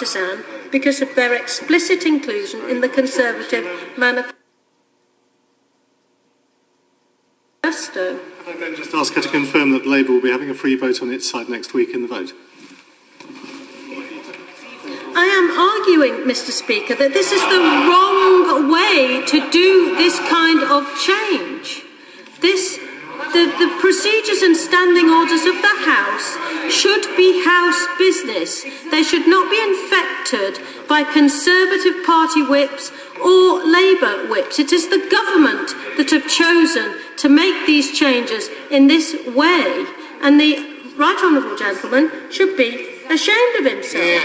bipartisan because of their explicit inclusion in the Conservative manifesto. Can I then just ask her to confirm that Labour will be having a free vote on its side next week in the vote? I am arguing, Mr. Speaker, that this is the wrong way to do this kind of change. The procedures and standing orders of the House should be House business. They should not be infected by Conservative Party whips or Labour whips. It is the government that have chosen to make these changes in this way, and the Right Honourable Gentleman should be ashamed of himself.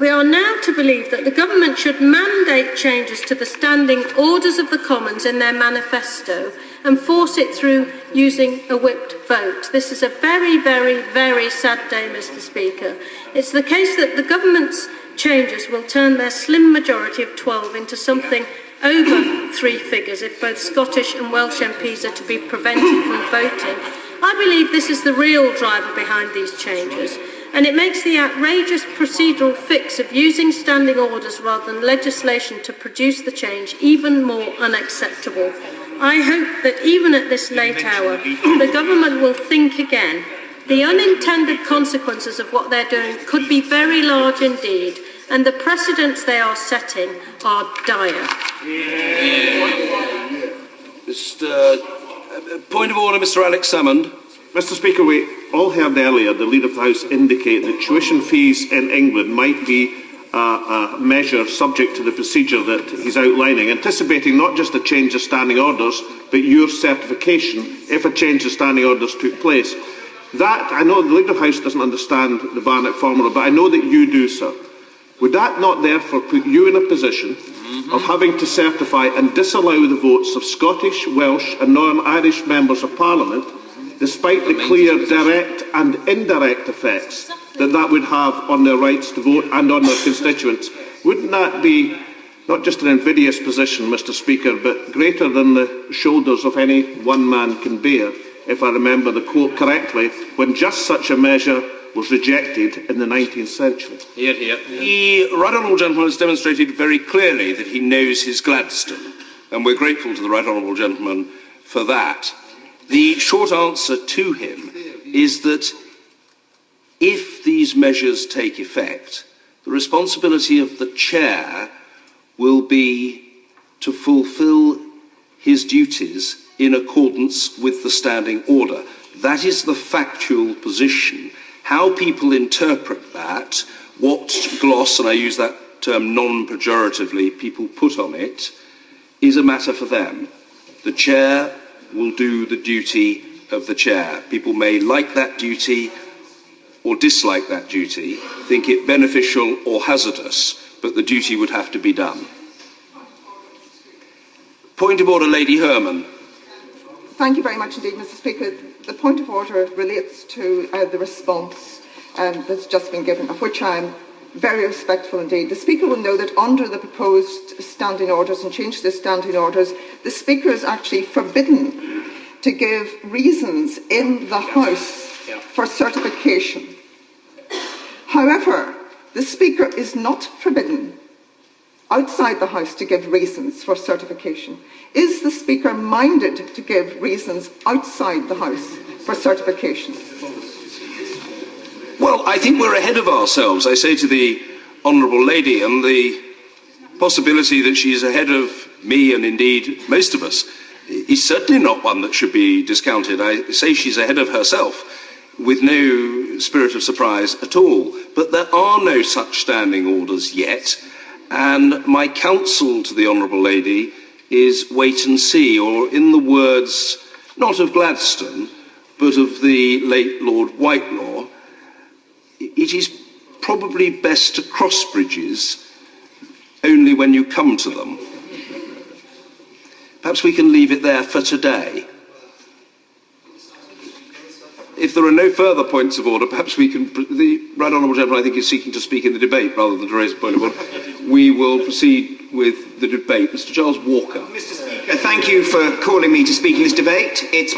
We are now to believe that the government should mandate changes to the standing orders of the Commons in their manifesto and force it through using a whipped vote. This is a very, very, very sad day, Mr. Speaker. It's the case that the government's changes will turn their slim majority of 12 into something over 3 figures if both Scottish and Welsh MPs are to be prevented from voting. I believe this is the real driver behind these changes, and it makes the outrageous procedural fix of using standing orders rather than legislation to produce the change even more unacceptable. I hope that even at this late hour, the government will think again. The unintended consequences of what they're doing could be very large indeed, and the precedents they are setting are dire. Point of order, Mr. Alex Salmond. Mr. Speaker, we all heard earlier the Leader of the House indicate that tuition fees in England might be a measure subject to the procedure that he's outlining, anticipating not just a change of standing orders, but your certification if a change of standing orders took place. That, I know the Leader of the House doesn't understand the Barnett formula, but I know that you do, sir. Would that not therefore put you in a position of having to certify and disallow the votes of Scottish, Welsh and Northern Irish members of Parliament, despite the clear direct and indirect effects that would have on their rights to vote and on their constituents? Wouldn't that be not just an invidious position, Mr. Speaker, but greater than the shoulders of any one man can bear, if I remember the quote correctly, when just such a measure was rejected in the 19th century? Hear, hear. The Right Honourable Gentleman has demonstrated very clearly that he knows his Gladstone, and we're grateful to the Right Honourable Gentleman for that. The short answer to him is that if these measures take effect, the responsibility of the Chair will be to fulfil his duties in accordance with the standing order. That is the factual position. How people interpret that, what gloss, and I use that term non-pejoratively, people put on it, is a matter for them. The Chair will do the duty of the Chair. People may like that duty or dislike that duty, think it beneficial or hazardous, but the duty would have to be done. Point of order, Lady Herman. Thank you very much indeed, Mr. Speaker. The point of order relates to the response that's just been given, of which I am very respectful indeed. The Speaker will know that under the proposed standing orders and change to the standing orders, the Speaker is actually forbidden to give reasons in the House for certification. However, the Speaker is not forbidden outside the House to give reasons for certification. Is the Speaker minded to give reasons outside the House for certification? Well, I think we're ahead of ourselves, I say to the Honourable Lady, and the possibility that she is ahead of me and indeed most of us is certainly not one that should be discounted. I say she's ahead of herself with no spirit of surprise at all. But there are no such standing orders yet, and my counsel to the Honourable Lady is wait and see, or in the words not of Gladstone, but of the late Lord Whitelaw, it is probably best to cross bridges only when you come to them. Perhaps we can leave it there for today. If there are no further points of order, perhaps we can... The Right Honourable Gentleman, I think, is seeking to speak in the debate rather than to raise a point of order. We will proceed with the debate. Mr. Charles Walker. Mr. Speaker, thank you for calling me to speak in this debate. It's